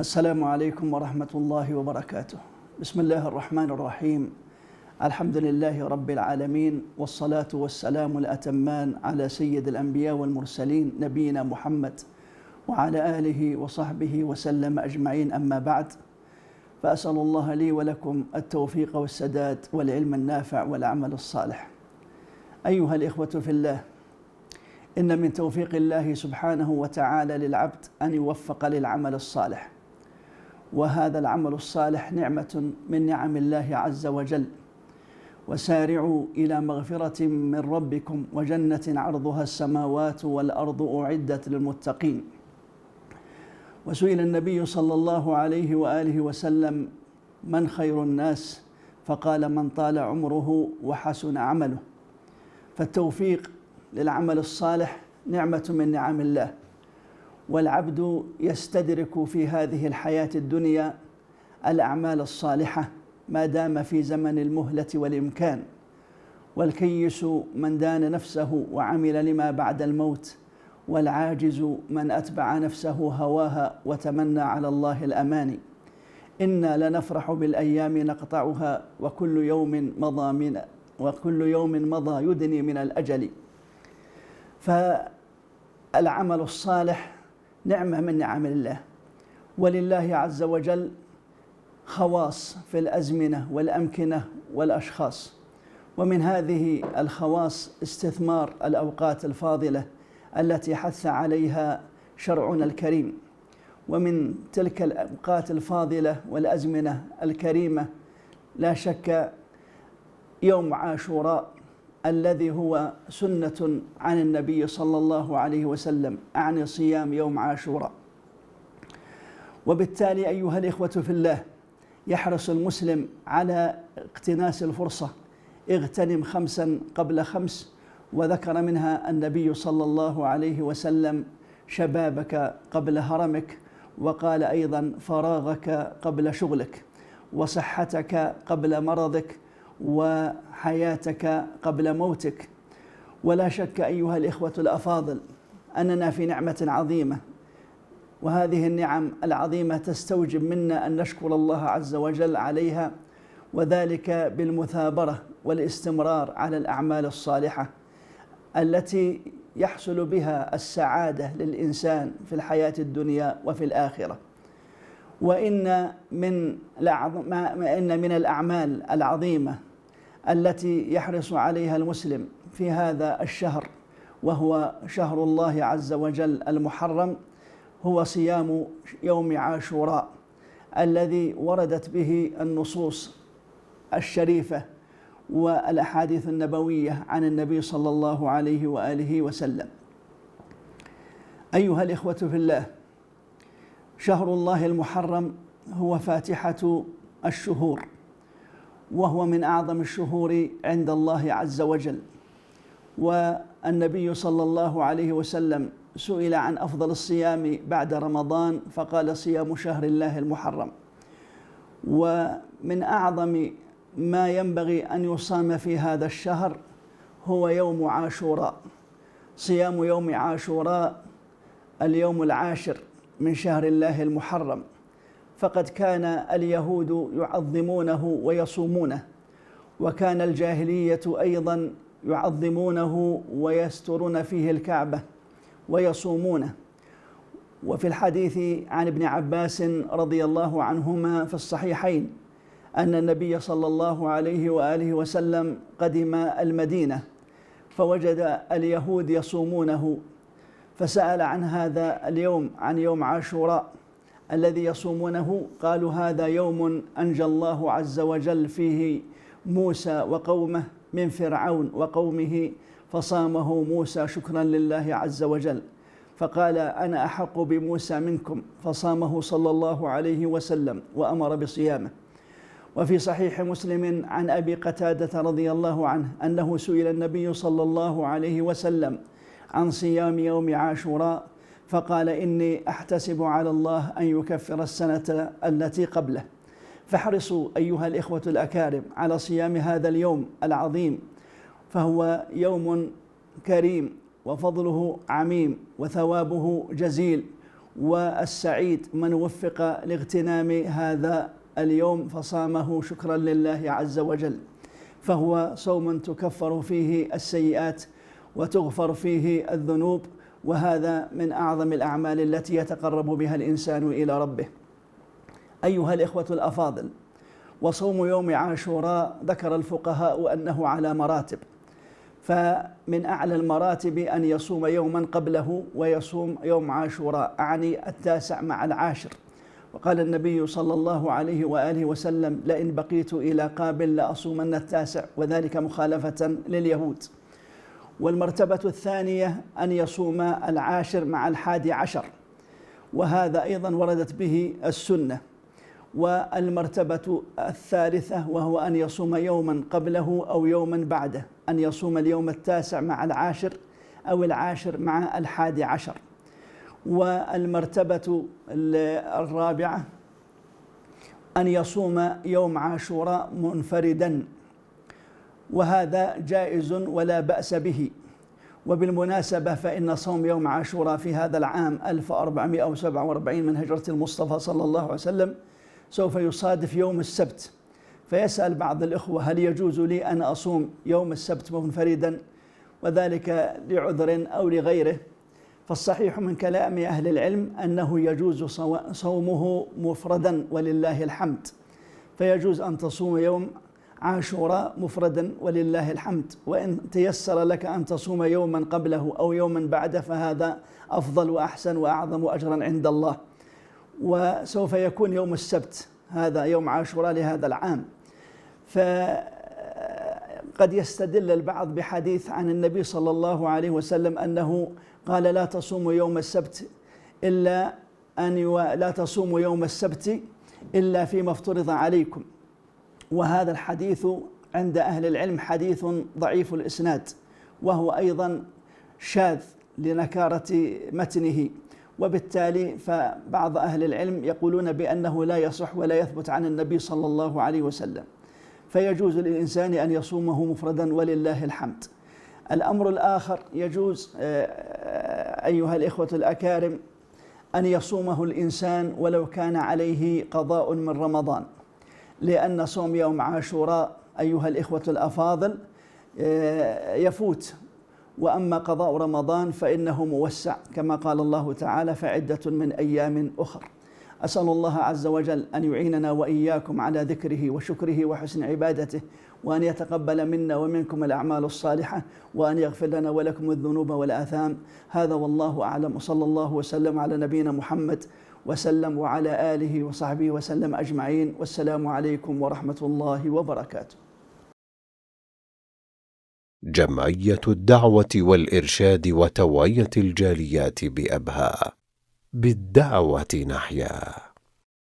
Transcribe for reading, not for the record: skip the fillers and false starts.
السلام عليكم ورحمة الله وبركاته. بسم الله الرحمن الرحيم. الحمد لله رب العالمين، والصلاة والسلام الأتمان على سيد الأنبياء والمرسلين نبينا محمد وعلى آله وصحبه وسلم أجمعين، أما بعد، فأسأل الله لي ولكم التوفيق والسداد والعلم النافع والعمل الصالح. أيها الإخوة في الله، إن من توفيق الله سبحانه وتعالى للعبد أن يوفق للعمل الصالح، وهذا العمل الصالح نعمة من نعم الله عز وجل. وسارعوا إلى مغفرة من ربكم وجنة عرضها السماوات والأرض أعدت للمتقين. وسئل النبي صلى الله عليه وآله وسلم: من خير الناس؟ فقال: من طال عمره وحسن عمله. فالتوفيق للعمل الصالح نعمة من نعم الله، والعبد يستدرك في هذه الحياة الدنيا الأعمال الصالحة ما دام في زمن المهلة والإمكان. والكيس من دان نفسه وعمل لما بعد الموت، والعاجز من أتبع نفسه هواها وتمنى على الله الأماني. إنا لنفرح بالأيام نقطعها، وكل يوم مضى يدني من الأجل. فالعمل الصالح نعمة من نعم الله، ولله عز وجل خواص في الأزمنة والأمكنة والأشخاص، ومن هذه الخواص استثمار الأوقات الفاضلة التي حث عليها شرعنا الكريم. ومن تلك الأوقات الفاضلة والأزمنة الكريمة لا شك يوم عاشوراء، الذي هو سنة عن النبي صلى الله عليه وسلم، أعني صيام يوم عاشوراء. وبالتالي أيها الإخوة في الله، يحرص المسلم على اقتناس الفرصة. اغتنم 5 قبل 5، وذكر منها النبي صلى الله عليه وسلم: شبابك قبل هرمك، وقال أيضا: فراغك قبل شغلك، وصحتك قبل مرضك، وحياتك قبل موتك. ولا شك أيها الإخوة الأفاضل أننا في نعمة عظيمة، وهذه النعم العظيمة تستوجب منا أن نشكر الله عز وجل عليها، وذلك بالمثابرة والاستمرار على الأعمال الصالحة التي يحصل بها السعادة للإنسان في الحياة الدنيا وفي الآخرة. وإن من الأعمال العظيمة التي يحرص عليها المسلم في هذا الشهر، وهو شهر الله عز وجل المحرم، هو صيام يوم عاشوراء، الذي وردت به النصوص الشريفة والأحاديث النبوية عن النبي صلى الله عليه وآله وسلم. أيها الإخوة في الله، شهر الله المحرم هو فاتحة الشهور، وهو من أعظم الشهور عند الله عز وجل. والنبي صلى الله عليه وسلم سئل عن أفضل الصيام بعد رمضان، فقال: صيام شهر الله المحرم. ومن أعظم ما ينبغي أن يصام في هذا الشهر هو يوم عاشوراء. صيام يوم عاشوراء اليوم 10 من شهر الله المحرم، فقد كان اليهود يعظمونه ويصومونه، وكان الجاهلية أيضا يعظمونه ويسترون فيه الكعبة ويصومونه. وفي الحديث عن ابن عباس رضي الله عنهما في الصحيحين أن النبي صلى الله عليه وآله وسلم قدم المدينة فوجد اليهود يصومونه، فسأل عن هذا اليوم، عن يوم عاشوراء الذي يصومونه. قالوا: هذا يوم أنجى الله عز وجل فيه موسى وقومه من فرعون وقومه، فصامه موسى شكرا لله عز وجل. فقال: أنا أحق بموسى منكم، فصامه صلى الله عليه وسلم وأمر بصيامه. وفي صحيح مسلم عن أبي قتادة رضي الله عنه أنه سئل النبي صلى الله عليه وسلم عن صيام يوم عاشوراء، فقال: إني أحتسب على الله أن يكفر السنة التي قبله. فاحرصوا أيها الإخوة الأكارم على صيام هذا اليوم العظيم، فهو يوم كريم وفضله عميم وثوابه جزيل، والسعيد من وفق لاغتنام هذا اليوم فصامه شكرا لله عز وجل، فهو صوم تكفر فيه السيئات وتغفر فيه الذنوب، وهذا من أعظم الأعمال التي يتقرب بها الإنسان إلى ربه. أيها الإخوة الأفاضل، وصوم يوم عاشوراء ذكر الفقهاء أنه على مراتب، فمن أعلى المراتب أن يصوم يوما قبله ويصوم يوم عاشوراء، أعني 9 مع 10. وقال النبي صلى الله عليه وآله وسلم: لئن بقيت إلى قابل لأصومن 9، وذلك مخالفة لليهود. والمرتبة الثانية أن يصوم 10 مع 11، وهذا أيضا وردت به السنة. والمرتبة الثالثة وهو أن يصوم يوما قبله أو يوما بعده، أن يصوم اليوم 9 مع 10 أو 10 مع 11. والمرتبة الرابعة أن يصوم يوم عاشوراء منفردا، وهذا جائز ولا بأس به. وبالمناسبة فإن صوم يوم عاشوراء في هذا العام 1447 من هجرة المصطفى صلى الله عليه وسلم سوف يصادف يوم السبت، فيسأل بعض الإخوة: هل يجوز لي أن أصوم يوم السبت منفردا، وذلك لعذر أو لغيره؟ فالصحيح من كلام أهل العلم أنه يجوز صومه مفردا ولله الحمد، فيجوز أن تصوم يوم عاشوراء مفردا ولله الحمد، وإن تيسر لك أن تصوم يوما قبله أو يوما بعده فهذا أفضل وأحسن وأعظم أجرا عند الله. وسوف يكون يوم السبت هذا يوم عاشوراء لهذا العام، فقد يستدل البعض بحديث عن النبي صلى الله عليه وسلم أنه قال: لا تصوموا يوم السبت لا تصوموا يوم السبت إلا فيما افترض عليكم. وهذا الحديث عند أهل العلم حديث ضعيف الإسناد، وهو أيضا شاذ لنكارة متنه، وبالتالي فبعض أهل العلم يقولون بأنه لا يصح ولا يثبت عن النبي صلى الله عليه وسلم، فيجوز للإنسان أن يصومه مفردا ولله الحمد. الأمر الآخر، يجوز أيها الإخوة الأكارم أن يصومه الإنسان ولو كان عليه قضاء من رمضان، لأن صوم يوم عاشوراء أيها الإخوة الأفاضل يفوت، وأما قضاء رمضان فإنه موسع كما قال الله تعالى: فعدة من أيام أخر. أسأل الله عز وجل أن يعيننا وإياكم على ذكره وشكره وحسن عبادته، وأن يتقبل منا ومنكم الأعمال الصالحة، وأن يغفر لنا ولكم الذنوب والآثام. هذا والله أعلم، وصلى الله وسلم على نبينا محمد وسلم، وعلى آله وصحبه وسلم أجمعين، والسلام عليكم ورحمة الله وبركاته. جمعية الدعوة والإرشاد وتوعية الجاليات بأبها، بالدعوة نحيا.